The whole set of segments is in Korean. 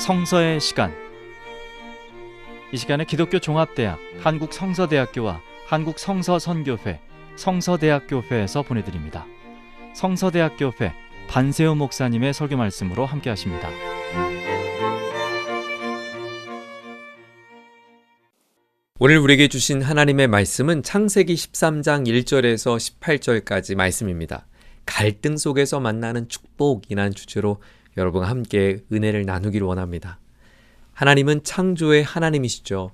성서의 시간. 이 시간에 기독교 종합대학 한국성서대학교와 한국성서선교회 성서대학교회에서 보내드립니다. 성서대학교회 반세우 목사님의 설교 말씀으로 함께 하십니다. 오늘 우리에게 주신 하나님의 말씀은 창세기 13장 1절에서 18절까지 말씀입니다. 갈등 속에서 만나는 축복이라는 주제로 여러분과 함께 은혜를 나누기를 원합니다. 하나님은 창조의 하나님이시죠.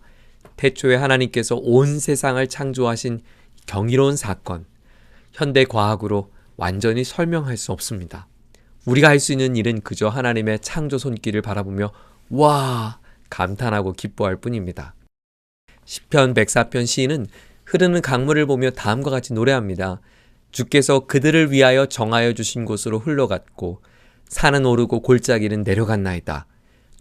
태초에 하나님께서 온 세상을 창조하신 경이로운 사건, 현대 과학으로 완전히 설명할 수 없습니다. 우리가 할 수 있는 일은 그저 하나님의 창조 손길을 바라보며 와! 감탄하고 기뻐할 뿐입니다. 시편 104편 시인은 흐르는 강물을 보며 다음과 같이 노래합니다. 주께서 그들을 위하여 정하여 주신 곳으로 흘러갔고 산은 오르고 골짜기는 내려갔나이다.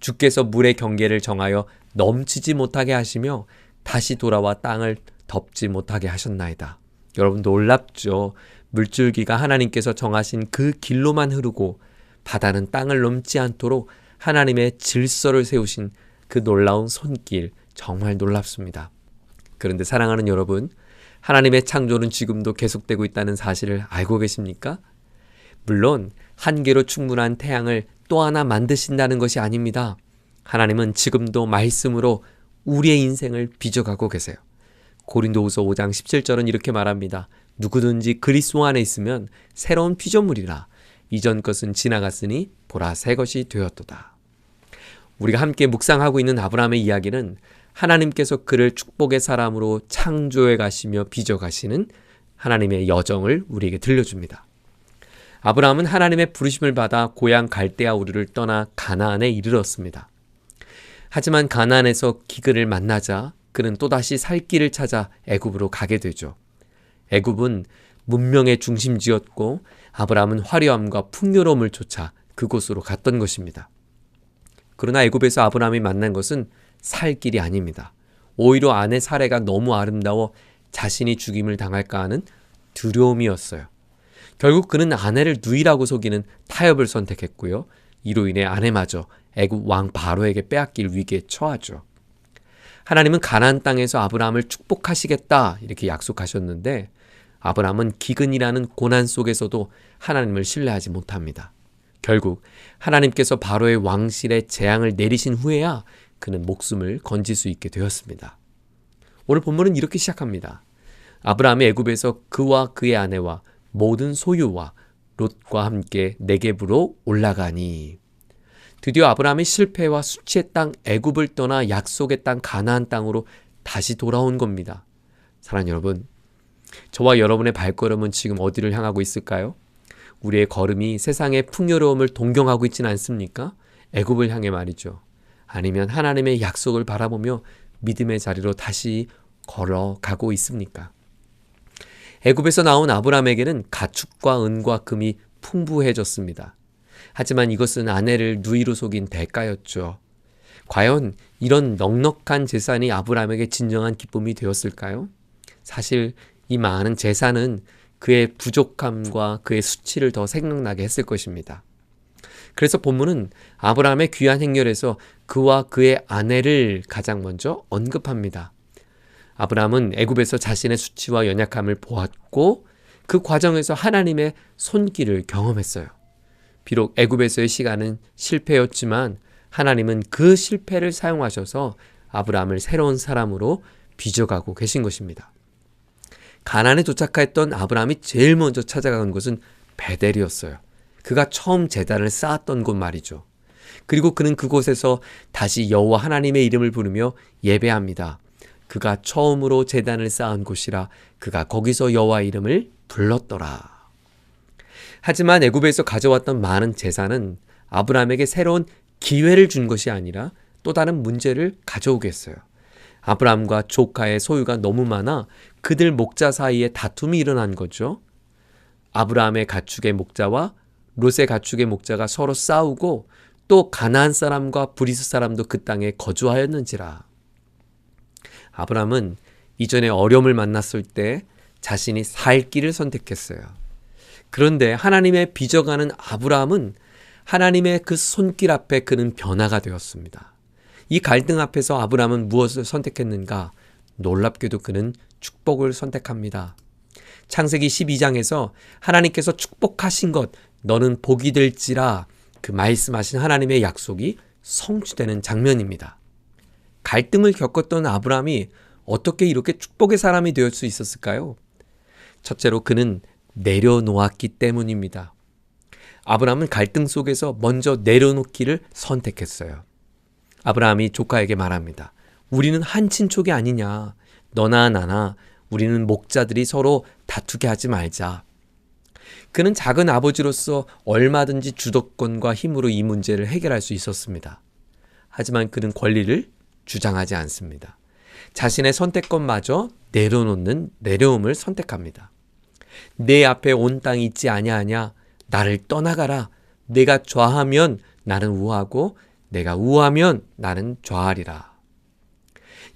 주께서 물의 경계를 정하여 넘치지 못하게 하시며 다시 돌아와 땅을 덮지 못하게 하셨나이다. 여러분 놀랍죠? 물줄기가 하나님께서 정하신 그 길로만 흐르고 바다는 땅을 넘지 않도록 하나님의 질서를 세우신 그 놀라운 손길, 정말 놀랍습니다. 그런데 사랑하는 여러분, 하나님의 창조는 지금도 계속되고 있다는 사실을 알고 계십니까? 물론 한 개로 충분한 태양을 또 하나 만드신다는 것이 아닙니다. 하나님은 지금도 말씀으로 우리의 인생을 빚어가고 계세요. 고린도후서 5장 17절은 이렇게 말합니다. 누구든지 그리스도 안에 있으면 새로운 피조물이라. 이전 것은 지나갔으니 보라 새 것이 되었도다. 우리가 함께 묵상하고 있는 아브라함의 이야기는 하나님께서 그를 축복의 사람으로 창조해 가시며 빚어 가시는 하나님의 여정을 우리에게 들려줍니다. 아브라함은 하나님의 부르심을 받아 고향 갈대아 우르를 떠나 가나안에 이르렀습니다. 하지만 가나안에서 기근을 만나자 그는 또다시 살 길을 찾아 애굽으로 가게 되죠. 애굽은 문명의 중심지였고 아브라함은 화려함과 풍요로움을 쫓아 그곳으로 갔던 것입니다. 그러나 애굽에서 아브라함이 만난 것은 살 길이 아닙니다. 오히려 아내 사레가 너무 아름다워 자신이 죽임을 당할까 하는 두려움이었어요. 결국 그는 아내를 누이라고 속이는 타협을 선택했고요. 이로 인해 아내마저 애굽 왕 바로에게 빼앗길 위기에 처하죠. 하나님은 가나안 땅에서 아브라함을 축복하시겠다 이렇게 약속하셨는데 아브라함은 기근이라는 고난 속에서도 하나님을 신뢰하지 못합니다. 결국 하나님께서 바로의 왕실에 재앙을 내리신 후에야 그는 목숨을 건질 수 있게 되었습니다. 오늘 본문은 이렇게 시작합니다. 아브라함이 애굽에서 그와 그의 아내와 모든 소유와 롯과 함께 네겝으로 올라가니. 드디어 아브라함이 실패와 수치의 땅 애굽을 떠나 약속의 땅 가나안 땅으로 다시 돌아온 겁니다. 사랑하는 여러분, 저와 여러분의 발걸음은 지금 어디를 향하고 있을까요? 우리의 걸음이 세상의 풍요로움을 동경하고 있지는 않습니까? 애굽을 향해 말이죠. 아니면 하나님의 약속을 바라보며 믿음의 자리로 다시 걸어가고 있습니까? 애굽에서 나온 아브라함에게는 가축과 은과 금이 풍부해졌습니다. 하지만 이것은 아내를 누이로 속인 대가였죠. 과연 이런 넉넉한 재산이 아브라함에게 진정한 기쁨이 되었을까요? 사실 이 많은 재산은 그의 부족함과 그의 수치를 더 생각나게 했을 것입니다. 그래서 본문은 아브라함의 귀한 행렬에서 그와 그의 아내를 가장 먼저 언급합니다. 아브라함은 애굽에서 자신의 수치와 연약함을 보았고 그 과정에서 하나님의 손길을 경험했어요. 비록 애굽에서의 시간은 실패였지만 하나님은 그 실패를 사용하셔서 아브라함을 새로운 사람으로 빚어가고 계신 것입니다. 가나안에 도착했던 아브라함이 제일 먼저 찾아간 곳은 베델이었어요. 그가 처음 제단을 쌓았던 곳 말이죠. 그리고 그는 그곳에서 다시 여호와 하나님의 이름을 부르며 예배합니다. 그가 처음으로 제단을 쌓은 곳이라 그가 거기서 여호와 이름을 불렀더라. 하지만 애굽에서 가져왔던 많은 제사는 아브라함에게 새로운 기회를 준 것이 아니라 또 다른 문제를 가져오게 했어요. 아브라함과 조카의 소유가 너무 많아 그들 목자 사이에 다툼이 일어난 거죠. 아브라함의 가축의 목자와 롯의 가축의 목자가 서로 싸우고 또 가나안 사람과 브리스 사람도 그 땅에 거주하였는지라. 아브라함은 이전에 어려움을 만났을 때 자신이 살 길을 선택했어요. 그런데 하나님의 빚어가는 아브라함은 하나님의 그 손길 앞에 그는 변화가 되었습니다. 이 갈등 앞에서 아브라함은 무엇을 선택했는가? 놀랍게도 그는 축복을 선택합니다. 창세기 12장에서 하나님께서 축복하신 것, 너는 복이 될지라 그 말씀하신 하나님의 약속이 성취되는 장면입니다. 갈등을 겪었던 아브라함이 어떻게 이렇게 축복의 사람이 될 수 있었을까요? 첫째로 그는 내려놓았기 때문입니다. 아브라함은 갈등 속에서 먼저 내려놓기를 선택했어요. 아브라함이 조카에게 말합니다. 우리는 한 친족이 아니냐. 너나 나나 우리는 목자들이 서로 다투게 하지 말자. 그는 작은 아버지로서 얼마든지 주도권과 힘으로 이 문제를 해결할 수 있었습니다. 하지만 그는 권리를 주장하지 않습니다. 자신의 선택권마저 내려놓는 내려옴을 선택합니다. 내 앞에 온 땅이 있지 아니하냐. 나를 떠나가라. 내가 좌하면 나는 우하고 내가 우하면 나는 좌하리라.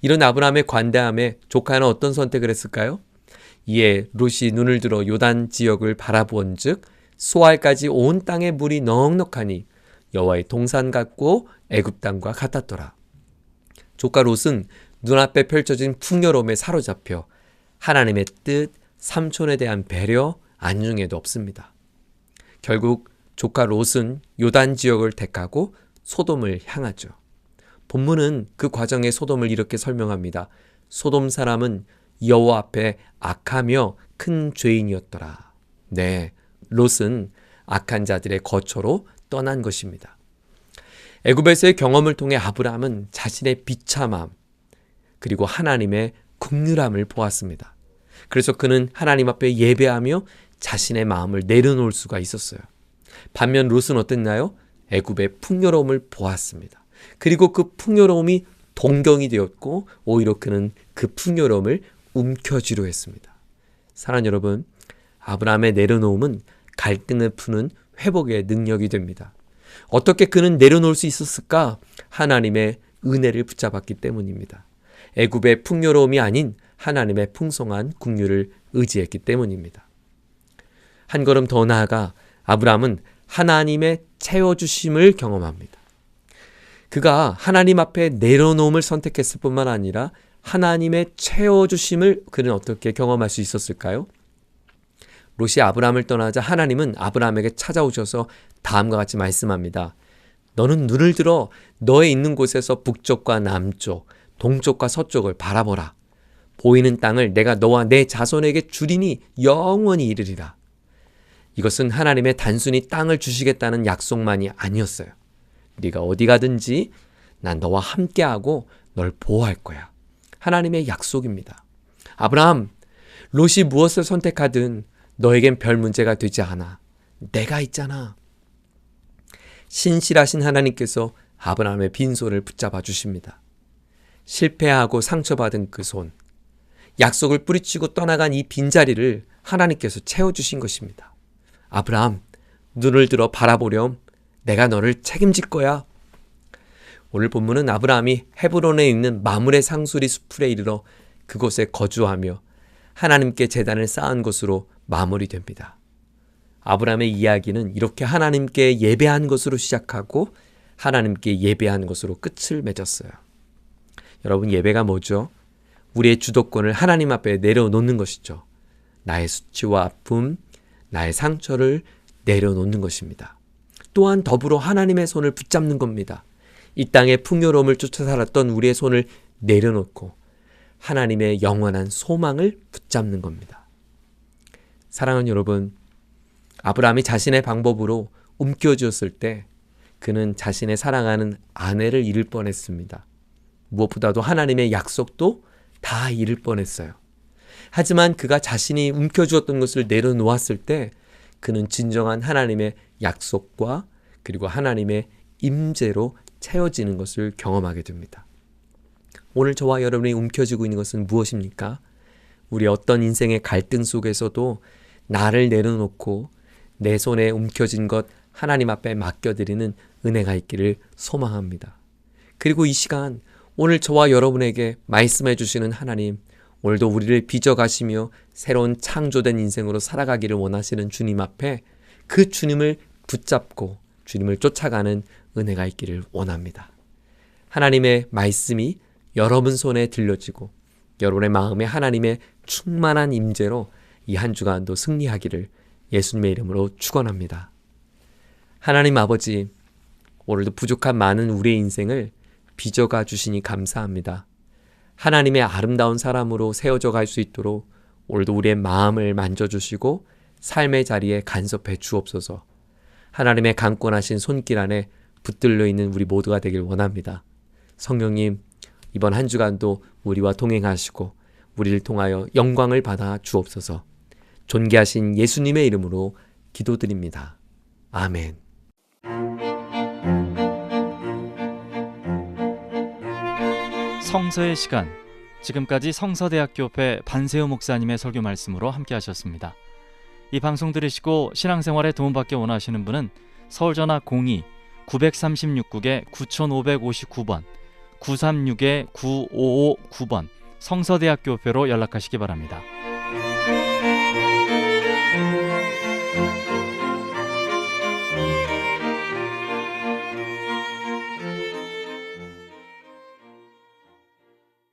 이런 아브라함의 관대함에 조카는 어떤 선택을 했을까요? 이에 롯이 눈을 들어 요단 지역을 바라본즉 소알까지 온 땅의 물이 넉넉하니 여호와의 동산 같고 애굽 땅과 같았더라. 조카 롯은 눈앞에 펼쳐진 풍요로움에 사로잡혀 하나님의 뜻, 삼촌에 대한 배려, 안중에도 없습니다. 결국 조카 롯은 요단 지역을 택하고 소돔을 향하죠. 본문은 그 과정의 소돔을 이렇게 설명합니다. 소돔 사람은 여호와 앞에 악하며 큰 죄인이었더라. 네, 롯은 악한 자들의 거처로 떠난 것입니다. 애굽에서의 경험을 통해 아브라함은 자신의 비참함 그리고 하나님의 긍휼함을 보았습니다. 그래서 그는 하나님 앞에 예배하며 자신의 마음을 내려놓을 수가 있었어요. 반면 롯은 어땠나요? 애굽의 풍요로움을 보았습니다. 그리고 그 풍요로움이 동경이 되었고 오히려 그는 그 풍요로움을 움켜쥐려 했습니다. 사랑하는 여러분, 아브라함의 내려놓음은 갈등을 푸는 회복의 능력이 됩니다. 어떻게 그는 내려놓을 수 있었을까? 하나님의 은혜를 붙잡았기 때문입니다. 애굽의 풍요로움이 아닌 하나님의 풍성한 긍휼을 의지했기 때문입니다. 한 걸음 더 나아가 아브라함은 하나님의 채워주심을 경험합니다. 그가 하나님 앞에 내려놓음을 선택했을 뿐만 아니라 하나님의 채워주심을 그는 어떻게 경험할 수 있었을까요? 롯이 아브라함을 떠나자 하나님은 아브라함에게 찾아오셔서 다음과 같이 말씀합니다. 너는 눈을 들어 너의 있는 곳에서 북쪽과 남쪽, 동쪽과 서쪽을 바라보라. 보이는 땅을 내가 너와 내 자손에게 주리니 영원히 이르리라. 이것은 하나님의 단순히 땅을 주시겠다는 약속만이 아니었어요. 네가 어디 가든지 난 너와 함께하고 널 보호할 거야. 하나님의 약속입니다. 아브라함, 롯이 무엇을 선택하든 너에겐 별 문제가 되지 않아. 내가 있잖아. 신실하신 하나님께서 아브라함의 빈손을 붙잡아 주십니다. 실패하고 상처받은 그 손, 약속을 뿌리치고 떠나간 이 빈자리를 하나님께서 채워주신 것입니다. 아브라함, 눈을 들어 바라보렴. 내가 너를 책임질 거야. 오늘 본문은 아브라함이 헤브론에 있는 마므레 상수리 수풀에 이르러 그곳에 거주하며 하나님께 제단을 쌓은 곳으로 마무리됩니다. 아브라함의 이야기는 이렇게 하나님께 예배한 것으로 시작하고 하나님께 예배한 것으로 끝을 맺었어요. 여러분, 예배가 뭐죠? 우리의 주도권을 하나님 앞에 내려놓는 것이죠. 나의 수치와 아픔, 나의 상처를 내려놓는 것입니다. 또한 더불어 하나님의 손을 붙잡는 겁니다. 이 땅의 풍요로움을 쫓아 살았던 우리의 손을 내려놓고 하나님의 영원한 소망을 붙잡는 겁니다. 사랑하는 여러분, 아브라함이 자신의 방법으로 움켜쥐었을 때 그는 자신의 사랑하는 아내를 잃을 뻔했습니다. 무엇보다도 하나님의 약속도 다 잃을 뻔했어요. 하지만 그가 자신이 움켜쥐었던 것을 내려놓았을 때 그는 진정한 하나님의 약속과 그리고 하나님의 임재로 채워지는 것을 경험하게 됩니다. 오늘 저와 여러분이 움켜쥐고 있는 것은 무엇입니까? 우리 어떤 인생의 갈등 속에서도 나를 내려놓고 내 손에 움켜진 것 하나님 앞에 맡겨드리는 은혜가 있기를 소망합니다. 그리고 이 시간 오늘 저와 여러분에게 말씀해 주시는 하나님, 오늘도 우리를 빚어가시며 새로운 창조된 인생으로 살아가기를 원하시는 주님 앞에 그 주님을 붙잡고 주님을 쫓아가는 은혜가 있기를 원합니다. 하나님의 말씀이 여러분 손에 들려지고 여러분의 마음에 하나님의 충만한 임재로 이 한 주간도 승리하기를 예수님의 이름으로 축원합니다. 하나님 아버지, 오늘도 부족한 많은 우리의 인생을 빚어가 주시니 감사합니다. 하나님의 아름다운 사람으로 세워져 갈 수 있도록 오늘도 우리의 마음을 만져주시고 삶의 자리에 간섭해 주옵소서. 하나님의 강권하신 손길 안에 붙들려 있는 우리 모두가 되길 원합니다. 성령님, 이번 한 주간도 우리와 동행하시고 우리를 통하여 영광을 받아 주옵소서. 존귀하신 예수님의 이름으로 기도드립니다. 아멘. 성서의 시간, 지금까지 성서대학교회 반세우 목사님의 설교 말씀으로 함께 하셨습니다. 이 방송 들으시고 신앙생활에 도움받기 원하시는 분은 서울전화 02-936국에 9559번 936-9559번 성서대학교회로 연락하시기 바랍니다.